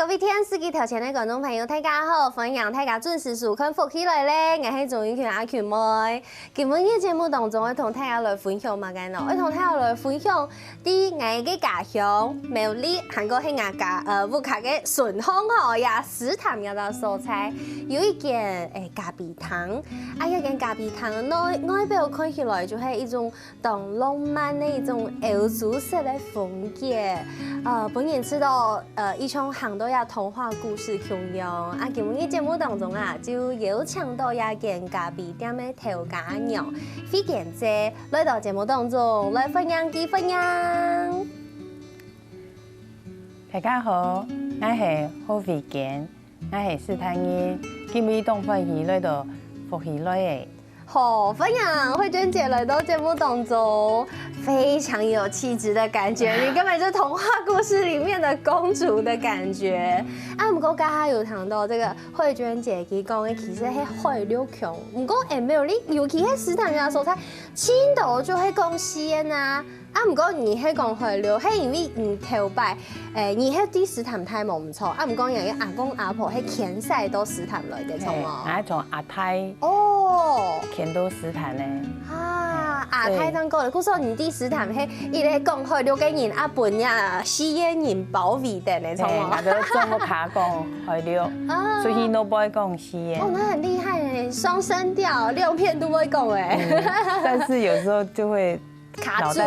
各位天司機頭前嘅觀眾朋友，大家好，歡迎大家準時收看福起來咧，我係鍾意權阿權妹。今日嘅節目當中，我同大家來分享乜嘅呢？我同大家來分享啲我嘅家鄉苗栗，韓國係我家烏卡嘅順豐河呀，斯坦嗰度所在有一間咖啡廳，一間咖啡廳外表看起來就係一種當浪漫嘅一種歐洲式嘅風格。本人知道一種很多呀童話故事共用今日嘅節目當中就邀請到一間咖啡店嘅頭家娘飛健姐來到節目當中來分享幾分享。大家好，我係何飛健，我係斯坦人，今日當歡喜來到福起來嘅。好，歡迎慧娟姐來到節目當中，非常有氣質的感覺，你根本就童話故事裡面的公主的感覺。不過剛才有談到這個慧娟姐佢講嘅，其實係海陸腔，不過沒有你，尤其係斯坦嘅所在，青島就係講西安啊。不過你係講海陸，係因為頭擺你係啲斯坦太冇唔錯。不過人嘅阿公阿婆係遷徙到斯坦來嘅，從哦。我從阿泰遷到斯坦咧。阿泰當過嚟，嗰時候你啲斯坦係伊咧講海陸嘅人，本呀西安人保衛的咧，從哦。我就中國卡講海陸，所以都不會講西安。那很厲害誒，雙聲調，6片都會講誒。但是有時候就會。卡住，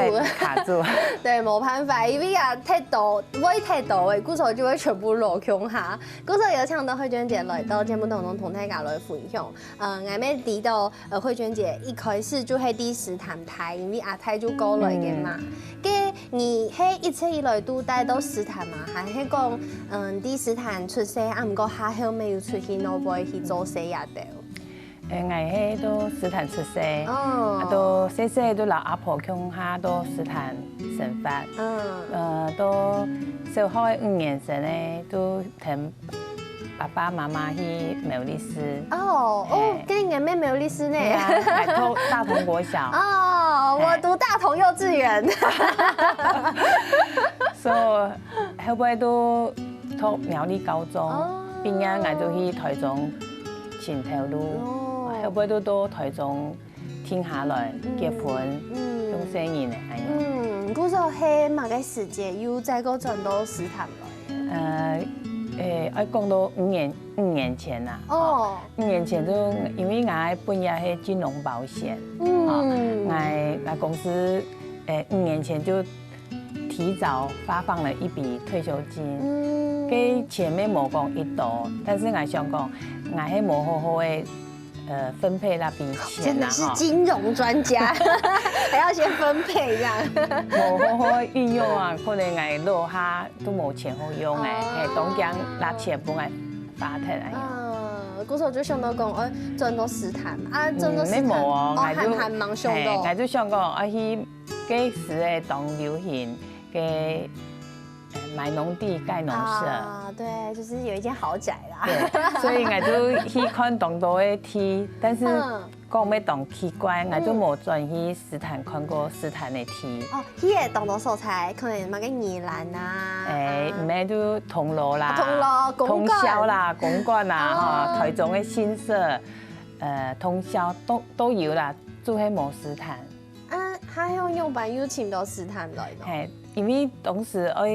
對，冇辦法，因為太多，會太多誒，嗰時候就會全部落腔下。嗰時候有請到慧娟姐來到節目當中同大家來分享。我哋提到慧娟姐一開始就係啲斯坦台，因為阿泰就過來嘅嘛。嘅你係一直以來都帶到斯坦嘛？還係講啲斯坦出世，唔過下後尾要出去挪背去做事也得。我係都斯坦出世，都細細都老阿婆鄉下都斯坦生發，都小學5年生咧都同爸爸媽媽去苗栗市。跟你咩苗栗市呢？大同國小。我讀大同幼稚園。所以後尾都讀苗栗高中，畢業我就去台中前頭路。後尾都到台中停下來結婚，用4年嚟係樣。嗰時候係乜嘅時節？要再個轉到斯坦來？我講到5年前啦。5年前都因為我本業係金融保險，我公司5年前就提早發放了一筆退休金，給前面冇講一多，但是我想講我係冇好好嘅。分配那筆錢真的是金融專家，還要先分配這樣。冇好好運用啊，可能我落下都冇錢好用誒，當間拿錢幫我花出嚟。嗰時候就想到講，我轉到斯坦轉到斯坦，還忙上到。我就想講，我去幾時誒當流行嘅。買農地蓋農舍對，就是有一間豪宅啦。對，所以我就去看當多嘅梯，但是講咩當奇怪，我就冇轉去斯坦看過斯坦嘅梯。佢係當多所在，可能乜嘅宜蘭啊，唔係就銅鑼啦，通宵啦，公館啦，台中嘅新社，通宵都有啦，就係冇斯坦。還有用辦邀請到斯坦來咯。因為當時我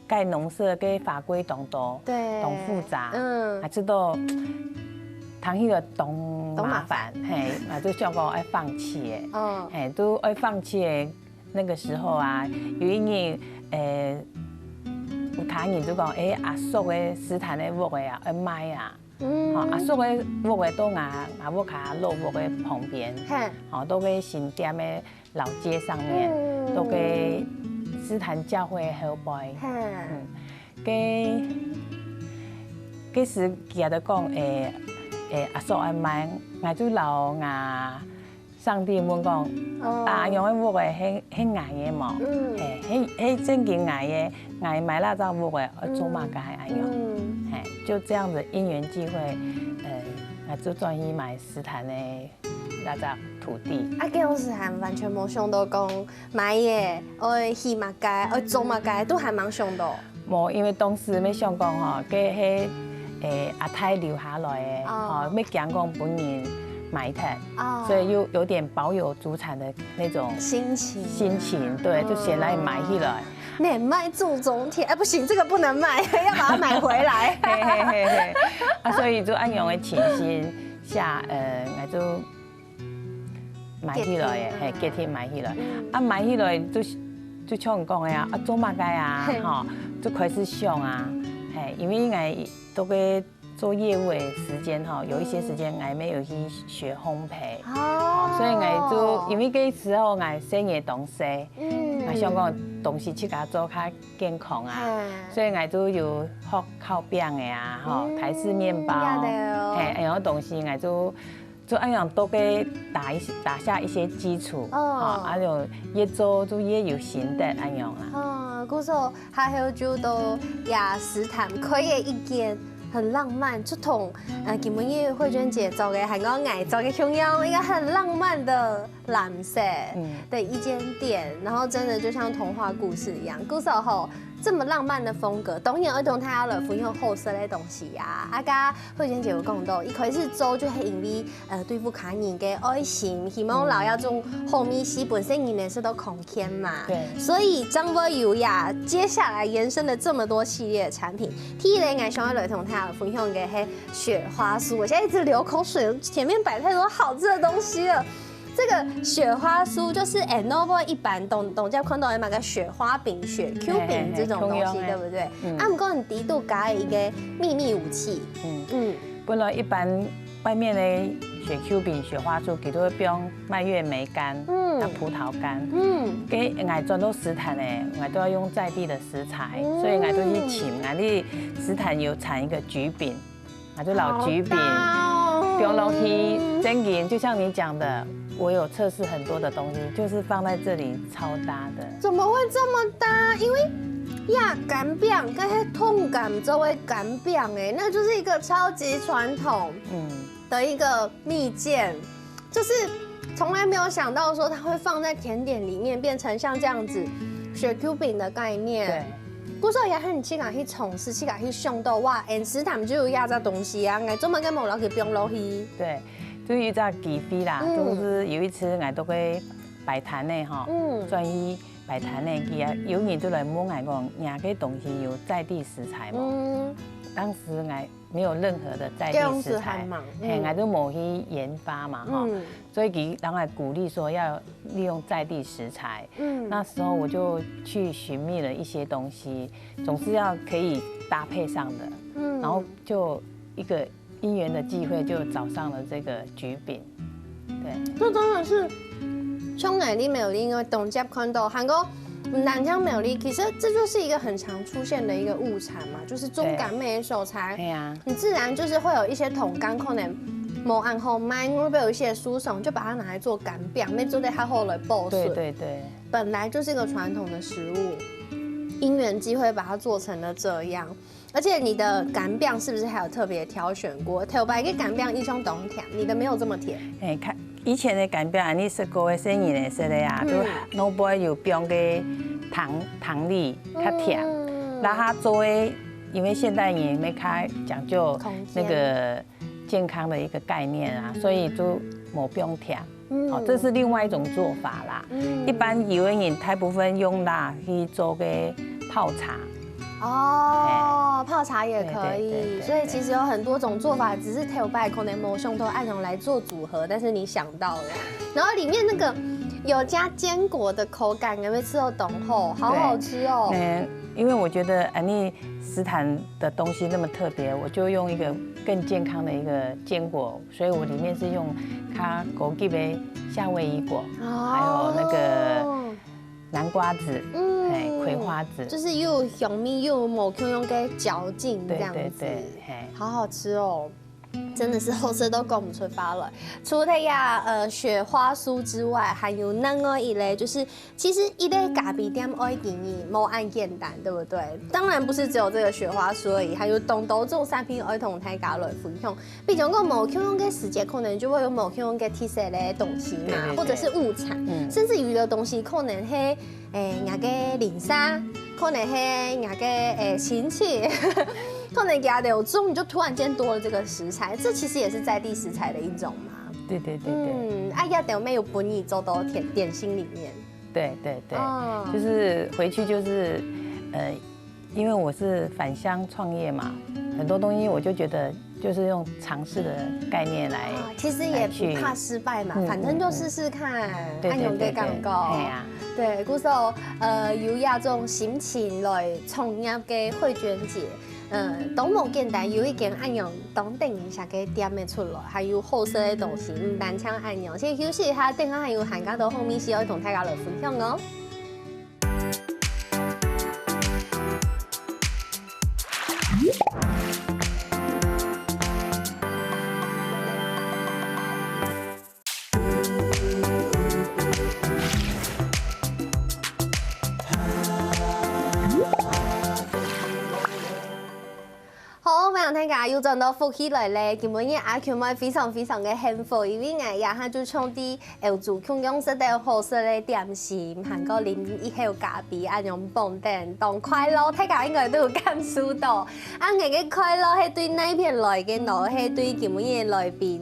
蓋農舍嘅法規當多，當複雜，還知道談起個當麻煩，我就想講愛放棄嘅，都愛放棄嘅那個時候啊，有一年有談人就講阿叔嘅斯坦嘅屋嘅愛賣啊，阿叔嘅屋嘅都我屋卡老屋嘅旁邊，都喺新店嘅老街上面，都喺斯坦教會後背，嗰時佢就講阿叔愛買，我就留我上帝問講，用嘅屋嘅係捱嘅嘛，係正經捱嘅，捱買那張屋嘅，我做乜嘅係用，就這樣子因緣際會，我就轉去買斯坦嘅那隻土地。嗰時係完全冇想到講買嘢，愛起物界，愛做物界都係冇想到。无，因为当时要想讲吼，给迄阿太留下来的，吼，要讲讲本人埋汰，所以有点保有祖产的那种心情，对，就先来埋起来。你卖祖宗田，哎，不行，这个不能卖，要把它买回来。嘿嘿嘿嘿，啊，所以就按样的情形下，我就埋起来的，嘿，结天埋起来，啊，埋起来就像讲的啊，做嘛该啊，吼，就开始想啊，嘿，因为我都在做业务的时间哈，有一些时间我没有去学烘焙，所以我就因为那时候我生意东西，我想讲东西去给它做较健康啊，所以我就有学烤饼的啊，吼，台式面包，嘿，然后东西我就按样都给打下一些基础，啊，就越做就越有心得按样啊。古时候还有就都雅诗坛开的一间很浪漫，就同今日慧娟姐做的韩国爱做的香样一个很浪漫的蓝色的一间店，然后真的就像童话故事一样。古时候这么浪漫的风格，当然儿童他要来分享好色的东西呀。啊，甲慧娟姐有讲到，一开始做就係因为对付客人嘅爱心，希望老要种后面是本身人也是都空间嘛。对。所以张波优雅接下来延伸了这么多系列的产品，第一类我想要来同他分享嘅係雪花酥，我现在一直流口水，前面摆太多好吃的东西了。这个雪花酥就是 Novo 一般董家看到的买个雪花饼、雪 Q 饼这种东西，对不对？啊，不过你低度加一个秘密武器。本来一般外面的雪 Q 饼、雪花酥，佢都会用蔓越莓干、葡萄干。给我转到石潭的，我都要用在地的食材，所以我都去请我哋石潭有产一个橘饼，我就老橘饼，丢落去蒸饮，就像你讲的。我有测试很多的东西，就是放在这里超搭的。怎么会这么搭？因为亚干饼跟迄痛感周围干饼哎，那就是一个超级传统的一个蜜饯，就是从来没有想到说它会放在甜点里面变成像这样子雪 Q 饼的概念。对。古时候也很去甲去从事，去甲去想到哇，食堂就有亚这东西啊，我专门跟某老去冰落去。对。就一只鸡飞啦，都是有一次我都会摆摊的哈，专于摆摊的鸡啊，有人都来问我讲，人个东西有在地食材吗？当时我没有任何的在地食材，我都冇去研发嘛哈，所以佢然后鼓励说要利用在地食材。那时候我就去寻觅了一些东西，总是要可以搭配上的，然后就一个。因缘的机会就找上了这个橘饼，对，这真的是从哪里没有因为董家看到韩国南疆没有力，其实这就是一个很常出现的一个误产嘛，就是中港美手材，对呀，你自然就是会有一些桶干可能某暗后卖，会有一些输送，就把它拿来做干饼，没做在它后来爆损，对，本来就是一个传统的食物，因缘机会把它做成了这样。而且你的干饼是不是还有特别挑选过？头白个干饼一种懂甜，你的没有这么甜。看以前的干饼，你食过的生意的说的呀，都脑杯有冰个糖粒较甜，那它做的，因为现代人没开讲究那个健康的一个概念啊，所以就冇冰甜。哦，这是另外一种做法啦。一般有的人大部分用蜡去做个泡茶。哦，泡茶也可以，所以其实有很多种做法，只是 tail back 可能某胸都按用来做组合，但是你想到了，然后里面那个有加坚果的口感，有没有吃到懂后？好好吃哦。因为我觉得安利斯坦的东西那么特别，我就用一个更健康的一个坚果，所以我里面是用它枸杞的夏威夷果，还有那个南瓜子。葵花籽就是又香蜜又某 Q 用给嚼劲这样子，好好吃哦。真的是好色都讲不出发了。除了雪花酥之外，还有另外一类，就是其实一类咖啡店爱给你无按简单，对不对？当然不是只有这个雪花酥而已，还有东多种产品爱同大家来分享。比如讲无用嘅时节，可能就会有无用嘅特色的东西嘛，或者是物产，甚至于的东西可能係那个零沙，可能係那个亲戚。可能给它留住，你就突然间多了这个食材，这其实也是在地食材的一种嘛。对对对对。呀，等没有把你做到点心里面。对对对，就是回去就是因为我是返乡创业嘛，很多东西我就觉得就是用尝试的概念来。其实也不怕失败嘛，反正就试试看，按用嘅感觉。对呀。对，故说有这种心情来创业嘅慧娟姐。都无简单，有一间按样当等一下嘅店的出来，还有好色的东西，唔单枪按样。先休息一下，等下还有韩家到后面是要同大家来分享哦。大家又轉到福起來咧，今日阿強妹非常非常嘅幸福，因為我呀下就從啲歐洲強用食到好食嘅點心，韓國飲一口咖啡，阿樣蹦頂當快樂，大家應該都有感受到。啊，我嘅快樂係對那片來嘅腦，係對今日來賓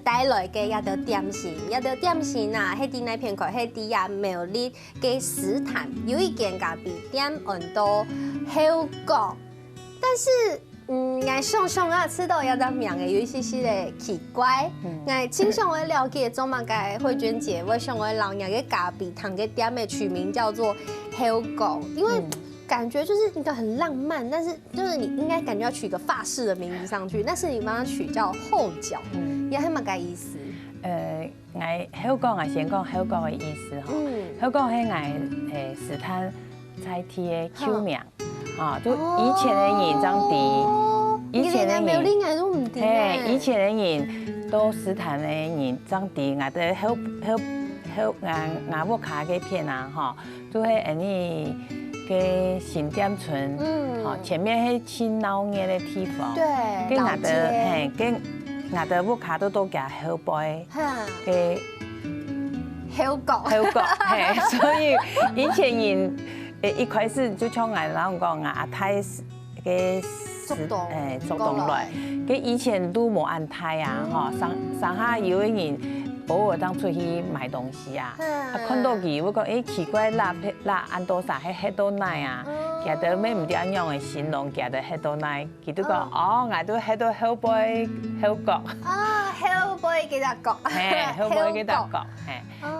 帶來嘅一道點心，一道點心啊，係對那片塊係對呀苗栗嘅石潭有一間咖啡店，很多好講，但是。我想啊，吃到有啲名嘅有一些些嘅奇怪。我經常會了解中嘛嘅慧娟姐，我想我老娘嘅咖啡糖嘅店嘅取名叫做 Helgo， 因為感覺就是一個很浪漫，但是就是你應該感覺要取一個法式的名字上去，但是你幫它取叫後腳，也係乜嘅意思？我 Helgo 我先講 Helgo 嘅意思哈，Helgo 係我石灘菜梯嘅球名。啊，就以前的人張地，以前的人都唔掂嘅，以前的人都石潭的人張地，我哋好牙木卡嘅片啊，哈，都係安尼嘅新店村，前面係青老年的地方，對，跟我哋跟我哋木卡都夾好杯嘅好角，所以以前人。一開始就像俺老講阿太嘅竹洞來，佢以前都冇安太啊，嗬，上下有個人偶爾當出去買東西啊，看到佢我講奇怪，辣安多啥係多奶啊，其實咩唔知安樣嘅形容，其實係多奶，佢都講哦，我都係多好杯好角啊，好杯幾多角，好杯幾多角，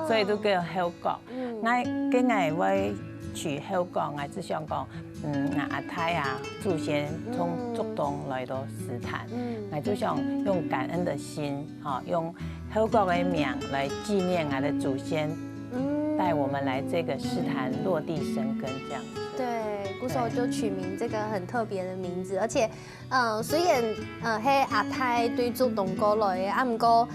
所以都叫好角，我跟我會。取後講，我只想講，阿太啊，祖先從竹東來到石潭，我就想用感恩的心，用後講的名來紀念我的祖先，帶我們來這個石潭落地生根，這樣。對，故所就取名這個很特別的名字，而且，雖然係阿太對竹東過來嘅，啊唔過，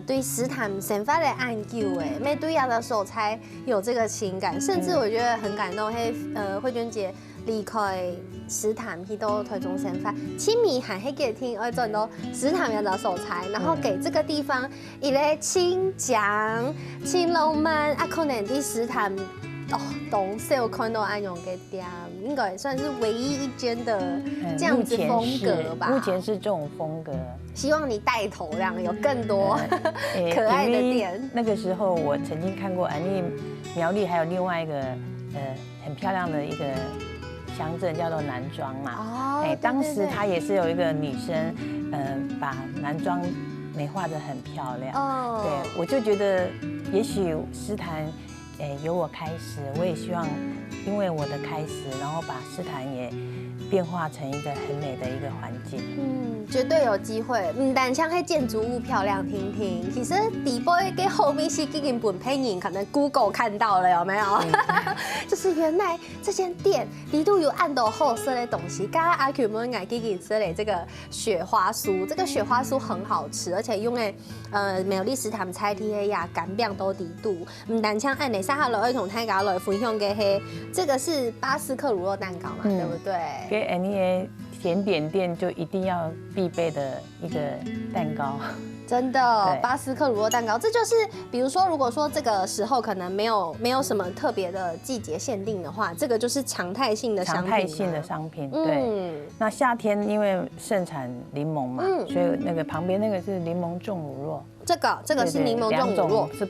對石潭生發的研究誒，咩對阿個素材有這個情感，甚至我覺得很感動，係慧娟姐離開石潭去到台中生發，親密還係給聽，而轉到石潭有個素材，然後給這個地方一個清江、清浪漫，啊可能啲石潭。東少看到安永嘅店，應該算是唯一一間的這樣子風格吧。目前是這種風格。希望你帶頭，這樣有更多可愛的店。那個時候我曾經看過苗栗還有另外一個很漂亮的一個鄉鎮叫做南莊嘛。哦。當時它也是有一個女生，把南莊美化得很漂亮。哦。對，我就覺得也許石潭。由我開始，我也希望，因為我的開始，然後把石潭也變化成一個很美的一個環境。绝对有机会。唔但像迄建筑物漂亮听听，其实底部给后面是已经本配音，可能 Google 看到了有没有？就是原来这间店里都有按到后色的东西。刚刚阿 Q 们爱给你吃嘞这个雪花酥，这个雪花酥很好吃，而且用的美丽食堂菜体的呀，干饼都底度。唔但像按你上下楼一同太家来分享给嘿，这个是巴斯克乳酪蛋糕嘛，对不对？给 NEA 甜点店就一定要必备的一个蛋糕。真的，巴斯克乳酪蛋糕，这就是比如说，如果说这个时候可能没有什么特别的季节限定的话，这个就是常态性的商品。常态性的商品，对。那夏天因为盛产柠檬嘛，所以那个旁边那个是柠檬重乳酪。这个是柠檬重乳酪，是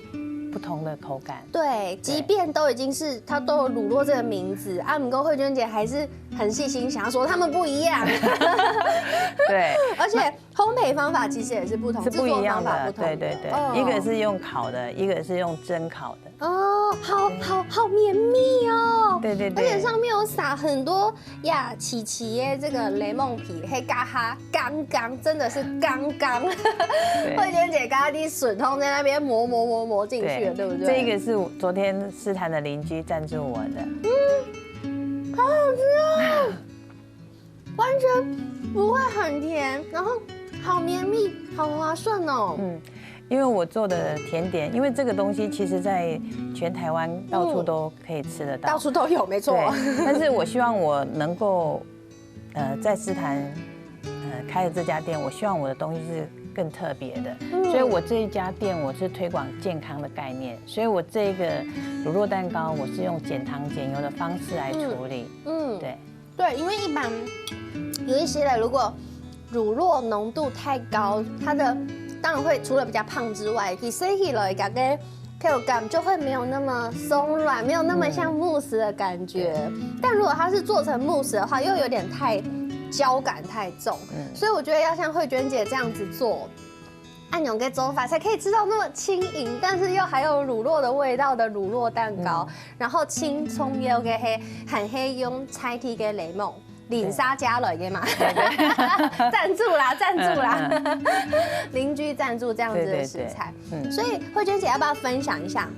不同的口感。对，即便都已经是它都有乳酪这个名字，阿姆哥慧娟姐还是很细心，想要说它们不一样。对，而且烘焙方法其实也是不同，是不一样的。对，一个是用烤的，一个是用蒸烤的。哦，好绵密哦。对。而且上面有撒很多呀，奇耶这个雷梦皮，黑嘎哈刚，真的是刚。慧娟姐刚刚的笋通在那边磨进去了，对不对？这个是昨天诗坛的邻居赞助我的。好好吃哦，完全不会很甜，然后好绵密，好滑顺哦。因为我做的甜点，因为这个东西其实在全台湾到处都可以吃得到，到处都有，没错。但是我希望我能够，在诗坛，开的这家店，我希望我的东西是更特别的，所以我这一家店我是推广健康的概念，所以我这个乳酪蛋糕我是用减糖减油的方式来处理。对，因为一般有一些人如果乳酪浓度太高，它的当然会除了比较胖之外，其实起来感觉口感就会没有那么松软，没有那么像慕斯的感觉。但如果它是做成慕斯的话，又有点太胶感太重，所以我觉得要像慧娟姐这样子做，按勇给做法才可以吃到那么轻盈，但是又还有乳酪的味道的乳酪蛋糕，然后青葱又给黑很黑用菜体给雷梦。林沙加了嘅嘛，赞助啦，邻居赞助这样子的食材，所以慧娟姐要不要分享一下？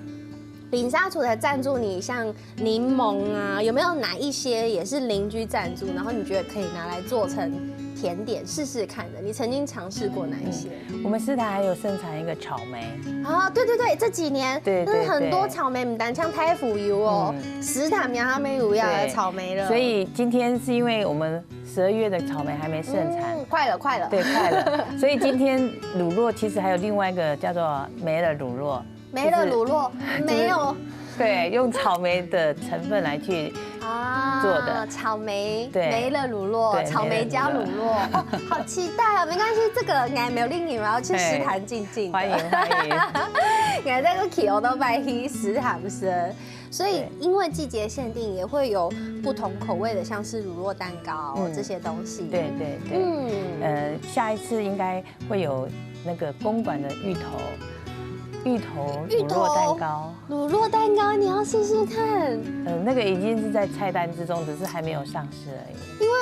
林沙除了赞助你像柠檬啊，有没有哪一些也是邻居赞助，然后你觉得可以拿来做成甜点试试看的？你曾经尝试过哪一些？我们诗坛还有盛产一个草莓啊，对，这几年很多草莓，唔单像太腐油哦，诗坛苗他们有要的草莓了。所以今天是因为我们12月的草莓还没盛产，快了，对，快了。所以今天乳酪其实还有另外一个叫做梅了乳酪。梅了乳酪没有，对，用草莓的成分来去做的草莓，梅了乳酪，草莓加乳酪，好期待啊！没关系，这个俺没有另外要去诗坛静静，欢迎，俺这个 Q 都摆去诗坛生，所以因为季节限定也会有不同口味的，像是乳酪蛋糕这些东西。对，下一次应该会有那个公馆的芋头乳酪蛋糕，乳酪蛋糕你要试试看。那个已经是在菜单之中，只是还没有上市而已。因为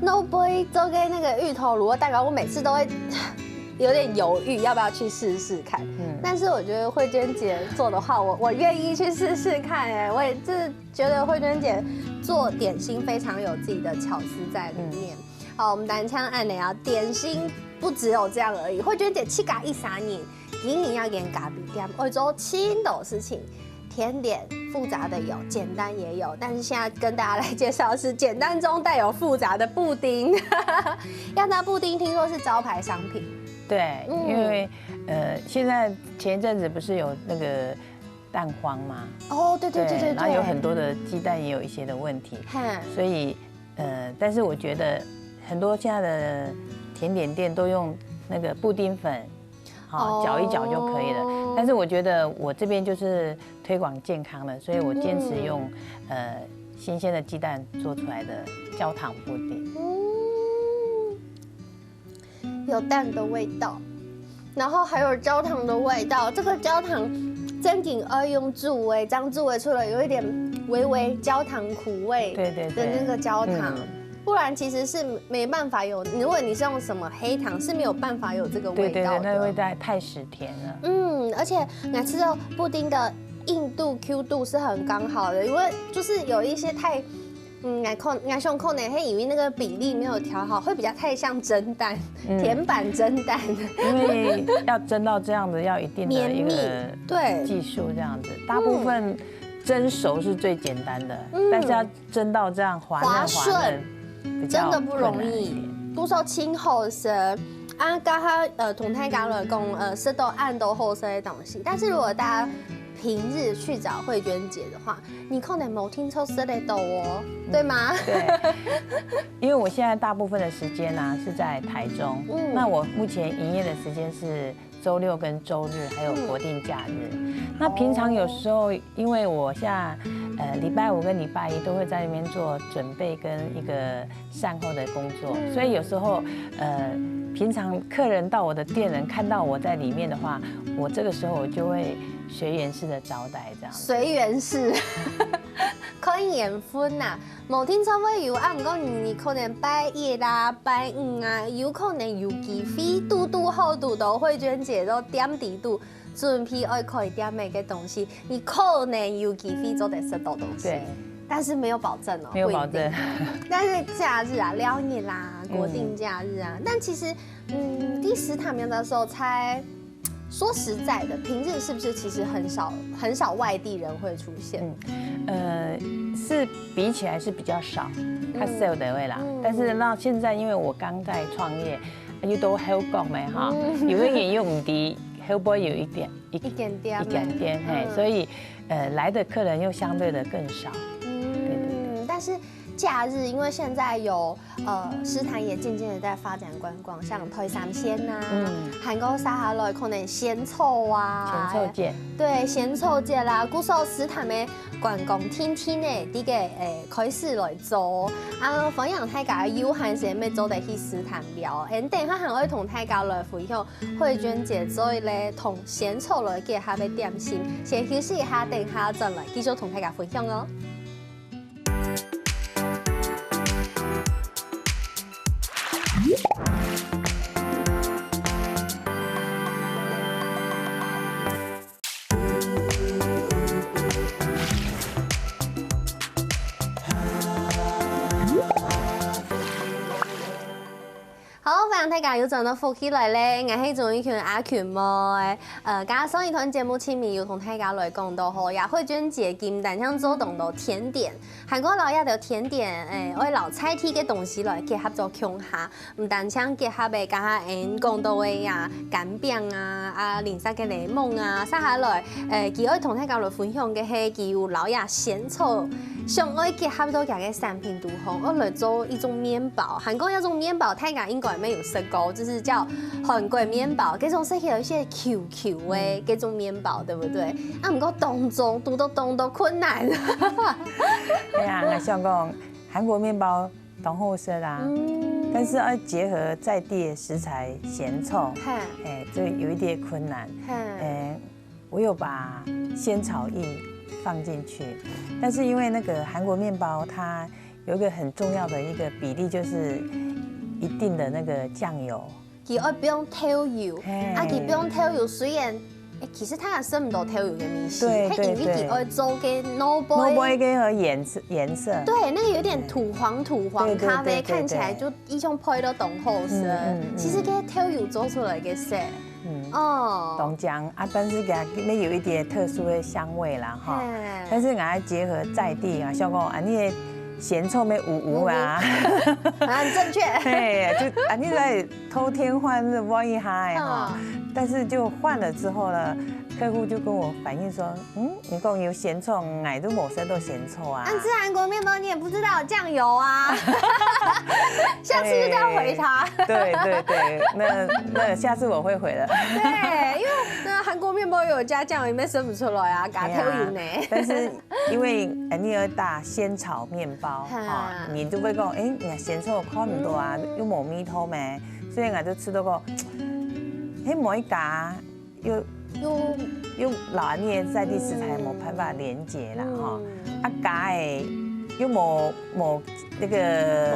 No Boy 做给那个芋头乳酪蛋糕，我每次都会有点犹豫要不要去试试看。但是我觉得慧娟姐做的话，我愿意去试试看。哎，我也是觉得慧娟姐做点心非常有自己的巧思在里面。好，我们单枪按钮啊，点心不只有这样而已。慧娟姐七嘎一三年。今年要研咖比店，会做轻的事情，甜点复杂的有，简单也有。但是现在跟大家来介绍的是简单中带有复杂的布丁。亚达布丁听说是招牌商品。对，因为现在前一阵子不是有那个蛋荒吗？哦，对，然后有很多的鸡蛋也有一些的问题，所以但是我觉得很多现在的甜点店都用那个布丁粉。好，搅一搅就可以了。但是我觉得我这边就是推广健康的，所以我坚持用新鲜的鸡蛋做出来的焦糖布丁。有蛋的味道，然后还有焦糖的味道。这个焦糖真紧要用注这样注出来有一点微微焦糖苦味的那个焦糖。不然其实是没办法有。如果你是用什么黑糖，是没有办法有这个味道的。对，那味道太食甜了。而且我吃到布丁的硬度、Q 度是很刚好的，因为就是有一些太。爱上可能会以为那个比例没有调好，会比较太像蒸蛋，甜板蒸蛋。因为要蒸到这样子，要一定的一个技术这样子。大部分蒸熟是最简单的，但是要蒸到这样滑顺，真的不容易。多少清好食啊，刚刚同太讲了讲吃到暗都好食的东西，但是如果大家平日去找慧娟姐的话，你可能没听错吃得到哦，对吗？对，因为我现在大部分的时间呢是在台中，那我目前营业的时间是周六跟周日，还有国定假日。那平常有时候，因为我现在礼拜五跟礼拜一都会在那边做准备跟一个善后的工作，所以有时候平常客人到我的店人看到我在里面的话，我这个时候我就会随缘式的招待这样。随缘式，可以缘分呐。无听说会有啊，唔过你可能拜一啦、拜五啊，有可能有机会嘟好嘟到慧娟姐都点地度准备爱可以点的个东西，你可能有机会做得吃到东西。对。但是没有保证哦，没有保证。但是假日啊、撩你啦、国定假日啊，但其实，第10堂面的时候才，说实在的，平日是不是其实很少外地人会出现？是比起来是比较少，它是有的位啦。但是到现在，因为我刚在创业，又都好讲的哈，有的也用的，会不会有一点点嘿，所以来的客人又相对的更少。但是假日，因为现在有诗坛也渐渐的在发展观光，像推三鲜呐，韩国沙下来可能鲜臭啊，鲜臭节，对鲜臭节啦，古时候诗坛的观光天天的这个开始来做啊，分享大家有闲时间要做得去诗坛聊，等一下还会同大家来分享慧娟姐做咧同鲜臭来结合的点心，先休息一下，等下再来继续同大家分享哦。大家有陣都復起來咧，我係仲一群阿權妹，加上一團節目前面有同大家來講到好呀，慧娟姐今但想做動到甜點，韓國老一條甜點，我老菜體嘅東西來結合做腔下，唔但想結合嘅加下講到嘅呀乾餅啊、零食嘅檸檬啊，撒下來，佢愛同大家來分享嘅係佢有老呀鮮草，想愛結合到佢嘅產品都好，我來做一種麵包，韓國有種麵包，大家應該沒有食過，就是叫韓國麵包，這種是有一些 QQ 的這種麵包，對不對？啊，不過當中讀到困難。對啊，我想講韓國麵包當好食啦，但是要結合在地的食材鹹臭，這有一點困難。我有把仙草液放進去，但是因為那個韓國麵包它有一個很重要的一個比例，就是一定的那個醬油，佢不用偷油，佢不用偷油，雖然其實它也是唔到偷油嘅東西，它因為佢愛做嘅 no boy 嘅和顏色，對，那個有點土黃咖啡，看起來就一種配到濃厚色，其實佢偷油做出來嘅色。豆漿啊，但是它有一點特殊的香味啦哈。但是我要結合在地啊，像講啊，你的鹹臭咩糊啊，很正確。對，就你在偷天換日換一下哈。但是就換了之後呢，客戶就跟我反映說，你講有鹹臭，我都冇食到鹹臭啊。但是韓國麵包你也不知道有醬油啊，下次就這樣回他。對，那下次我會回的。對，因為那韓國麵包有加醬油，裡面生不出來啊，加偷油呢。但是因為你要打仙草麵包，你就會講，你鹹臭可唔多啊，又冇米頭咩，所以我就吃到個。每一家又老年在地食材冇辦法連接啦，哈，啊家嘅又抹那个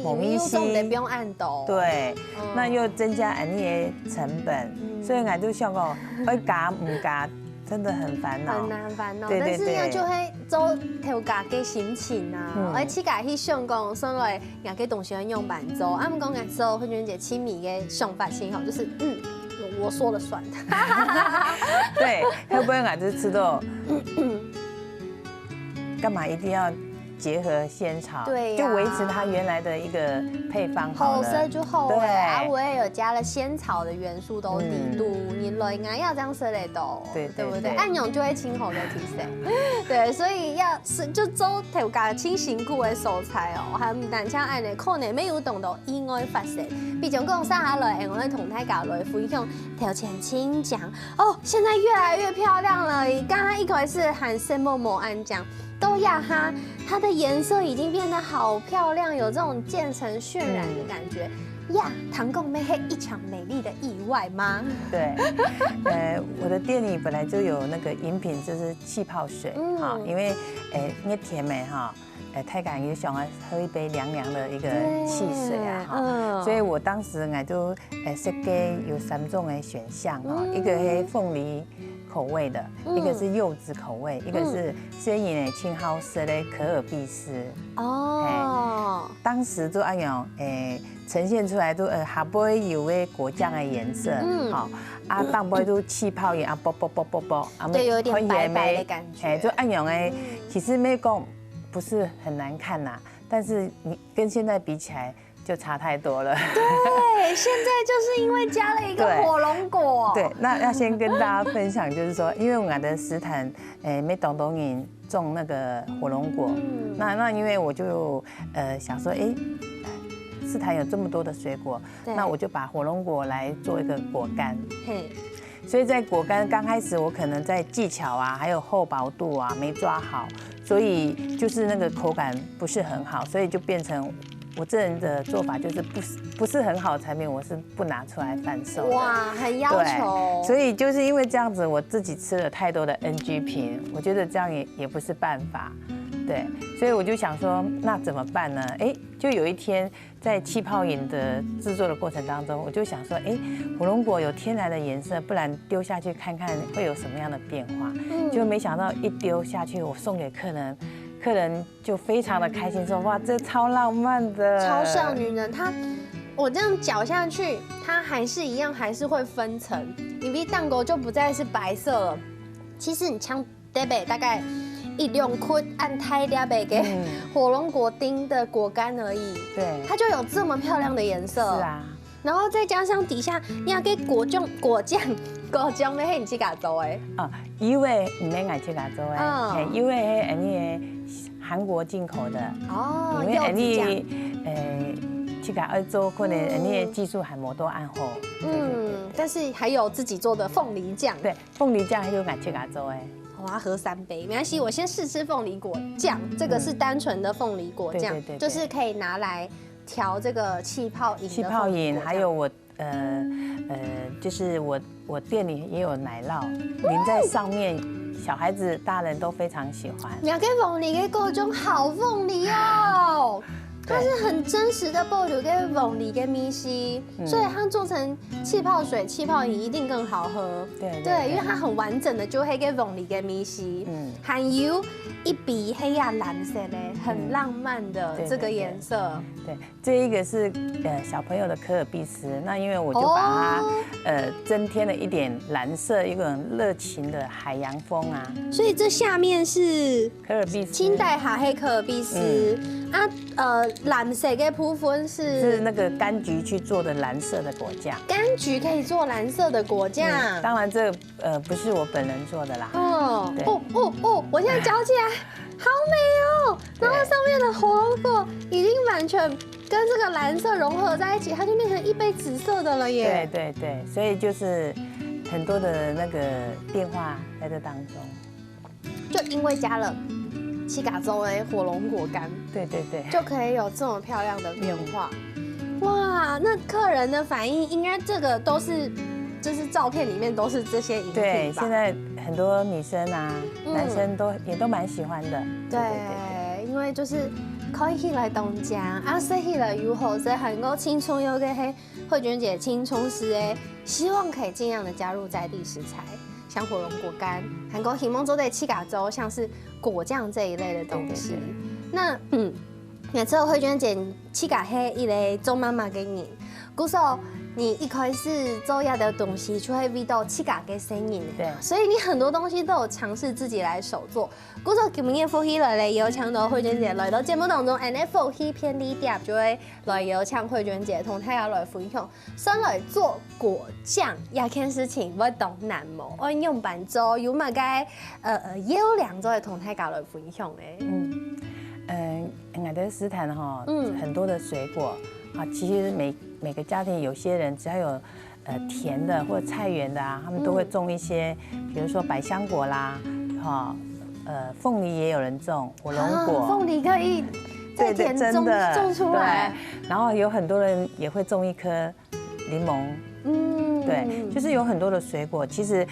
抹咪烯，重点不用按豆。对，那又增加安尼的成本，所以俺就想讲，要加唔加，真的很烦恼。很难烦恼，但是要就会做头家嘅心情啊，而且家去想讲，上来人家同学用板做，俺们讲嘅时候，慧娟姐亲密嘅想法先好，就是我说了算。对，要不然俺就知道，干嘛一定要结合仙草，对，就维持它原来的一个配方好了。后色就后味啊，我也有加了仙草的元素都低度，你应该要这样色类都，对不对？按用就会清红的提色，对，所以要是就做头家清醒骨的素材哦，还唔但像按的可能没有懂到意外发生。毕竟讲上下来，我会同大家来分享头前青酱哦，现在越来越漂亮了。刚刚一开始喊圣默默安酱。都呀哈，它的颜色已经变得好漂亮，有这种渐层渲染的感觉呀。唐贡妹黑一场美丽的意外吗？对，我的店里本来就有那个饮品，就是气泡水，哈，因为因为甜美哈。太感也想要喝一杯凉凉的一个汽水啊，哈，所以我当时我就设计有3种的选项哈，一个是凤梨口味的，一个是柚子口味，一个是鲜饮的青蒿色的可尔必斯。哦，当时就按样呈现出来都还不会有个果酱的颜色，好啊，当不会都气泡饮啊，啵，对，有点白白的感觉，就按样的，其实没讲。不是很难看呐，但是你跟现在比起来就差太多了。对，现在就是因为加了一个火龙果。对，那要先跟大家分享，就是说，因为我们的石潭没懂人种那个火龙果，那因为我就想说，石潭有这么多的水果，那我就把火龙果来做一个果干。所以在果干刚开始，我可能在技巧啊，还有厚薄度啊没抓好，所以就是那个口感不是很好，所以就变成我这人的做法就是不是很好的产品，我是不拿出来贩售的。哇，很要求。所以就是因为这样子，我自己吃了太多的 NG 品，我觉得这样也不是办法。对，所以我就想说，那怎么办呢？就有一天在气泡饮的制作的过程当中，我就想说，火龙果有天然的颜色，不然丢下去看看会有什么样的变化。就没想到一丢下去，我送给客人，客人就非常的开心，说哇，这超浪漫的，超像女人。我这样搅下去，它还是一样，还是会分层。你比蛋糕就不再是白色了。其实你枪得北大概。一两颗按太两杯给火龙果丁的果干而已，对，它就有这么漂亮的颜色。是啊，然后再加上底下你要给果酱要黑你去加做诶。啊，因为唔免爱去加做诶，因为迄韩国进口的哦，因为你去给它做，可能你的技术还没多按好。但是还有自己做的凤梨酱，对，凤梨酱还有爱去给它做诶。我要喝3杯，没关系，我先试吃凤梨果酱，这个是单纯的凤梨果酱，就是可以拿来调这个气泡饮。气泡饮，还有我就是我店里也有奶酪淋在上面，小孩子、大人都非常喜欢。两个凤梨嘅各种好凤梨哦。它是很真实的爆酒跟凤梨跟米西，所以它做成气泡水、气泡饮一定更好喝。对，因为它很完整的就黑跟凤梨跟米西，含有一笔黑呀蓝色的，很浪漫的这个颜色。对，这一个是小朋友的可尔必斯，那因为我就把它增添了一点蓝色，一个热情的海洋风啊。所以这下面是可尔必斯，清代哈黑可尔必斯蓝色的部分是那个柑橘去做的蓝色的果酱。柑橘可以做蓝色的果酱，当然这不是我本人做的啦。我现在嚼起来好美哦，然后上面的火龙果已经完全跟这个蓝色融合在一起，它就变成一杯紫色的了耶。对，所以就是很多的那个变化在这当中，就因为加了七嘎州的火龙果干，对，就可以有这么漂亮的变化。哇，那客人的反应应该这个都是，就是照片里面都是这些饮品吧？对，现在很多女生啊、男生也都蛮喜欢的。对，因因为就是看起来东江，啊，说起来又好，在韩国青葱有个嘿慧娟姐青葱师诶，希望可以尽量的加入在地食材，像火龙果干，韩国希望做在气嘎粥，像是果酱这一类的东西。对对对，那每次慧娟姐气嘎嘿一类做妈妈给你，鼓手。你一开始做要的东西就会遇到气嘎嘅声音，对，所以你很多东西都有尝试自己来手做。嗰時今日福氣來咧，有請到慧娟姐來到節目當中 ，and 福氣偏啲碟就會來有請慧娟姐同大家來分享，先來做果醬，呢件事情我懂難冇，我用辦做有乜嘅優良都係同大家來分享嘅。我的斯坦哈，很多的水果啊，其實每个家庭有些人只要有甜的或者菜园的啊，他们都会种一些，比如说百香果啦，哈，凤梨也有人种，火龙果，凤梨可以在田中种出来，然后有很多人也会种一颗柠檬。对，就是有很多的水果。其实，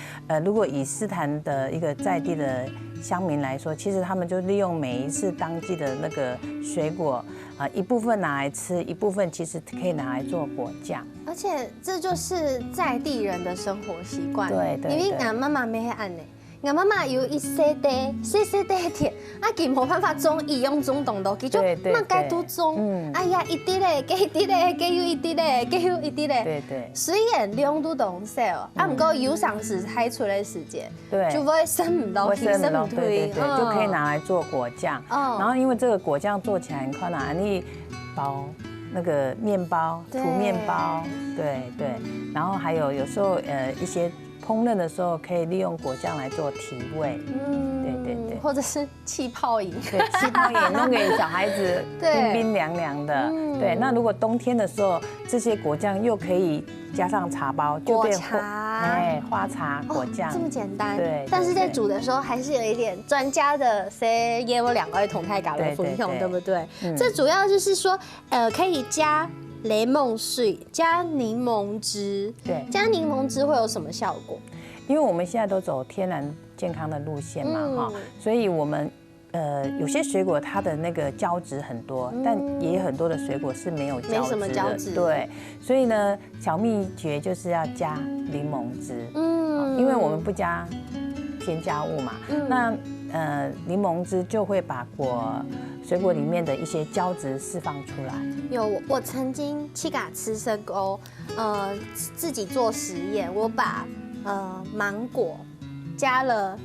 如果以斯坦的一个在地的乡民来说，其实他们就利用每一次当季的那个水果，一部分拿来吃，一部分其实可以拿来做果酱。而且这就是在地人的生活习惯。对对。因为俺妈妈没按呢。我妈妈有一些田，啊，佢冇辦法種一樣種動到，佢就乜該都種。哎呀，一啲咧，幾啲咧，幾有一啲咧，幾有一啲咧。對對。雖然量都同少，啊，唔過有賞時開出來時間，對，就會生唔到皮，生唔對，就可以拿來做果醬。然後因為這個果醬做起來很快啦，你包那個麵包，塗麵包，對對，然後還有時候一些。烹饪的时候可以利用果酱来做提味，对对对，或者是气泡饮，对，气泡饮弄给小孩子冰冰凉凉的，对。那如果冬天的时候，这些果酱又可以加上茶包，就变花茶果酱，这么简单，对。但是在煮的时候还是有一点专家的些业务两位同太搞的分享，对不对？这主要就是说，可以加。雷梦水加柠檬汁，对，加柠檬汁会有什么效果？因为我们现在都走天然健康的路线嘛，哈，所以我们有些水果它的那个胶质很多，但也有很多的水果是没有胶质的，没什么胶质，对，所以呢，小秘诀就是要加柠檬汁，因为我们不加添加物嘛，那柠檬汁就会把水果里面的一些胶质释放出来。有，我曾经去嘎吃生沟，自己做实验，我把芒果加了。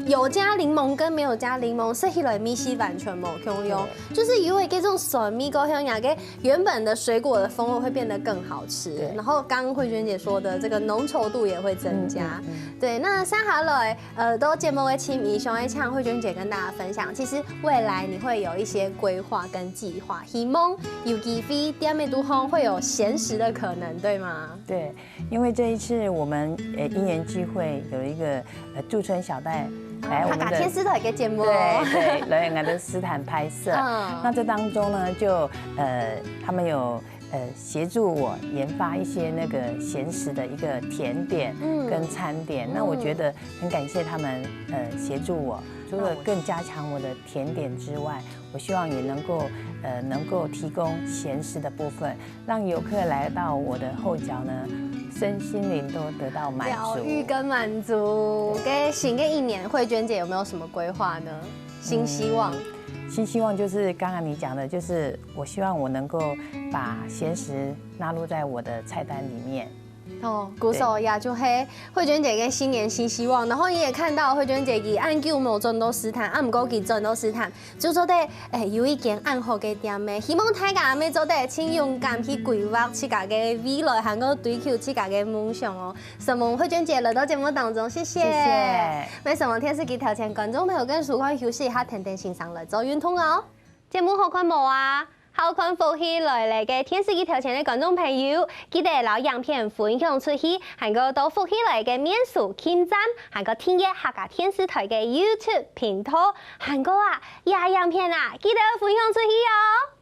有加柠檬跟没有加柠檬，吃起来米是完全没共用，就是因为这种酸米高香雅给原本的水果的风味会变得更好吃。然后刚刚慧娟姐说的这个浓稠度也会增加。对，那接下来都节目的亲宜想要请慧娟姐跟大家分享，其实未来你会有一些规划跟计划，希望有机会店面都方会有闲食的可能，对吗？对，因为这一次我们因缘聚会有一个驻村小戴。来我们的天丝台的节目，对，来我们的斯坦拍摄。那这当中呢，就他们有协助我研发一些那个咸食的一个甜点跟餐点。那我觉得很感谢他们协助我，除了更加强我的甜点之外，我希望也能够提供咸食的部分，让游客来到我的后脚呢。身心灵都得到满足，疗愈跟满足。给新的一年，慧娟姐有没有什么规划呢？新希望，新希望就是刚刚你讲的，就是我希望我能够把咸食纳入在我的菜单里面。哦，鼓手呀，就嘿，慧娟姐跟新年新希望，然后你也看到慧娟姐伊按旧冇转到斯坦，唔过佢转到斯坦，就做得有一间暗号嘅店嘅，希望大家咩做得，请勇敢去规划自家嘅未来，还有追求自家嘅梦想哦。什么慧娟姐来到节目当中，谢谢。谢谢。为什么电视机头前观众朋友跟舒缓休息一下，停停欣赏来做运动哦。节目好看冇啊？好看福氣來嚟嘅天視機頭前嘅觀眾朋友，記得留影片分享出去，還個到福氣來嘅面書簽站，還個訂閱客家天視台嘅 YouTube 頻道，還個影片啊，記得分享出去哦。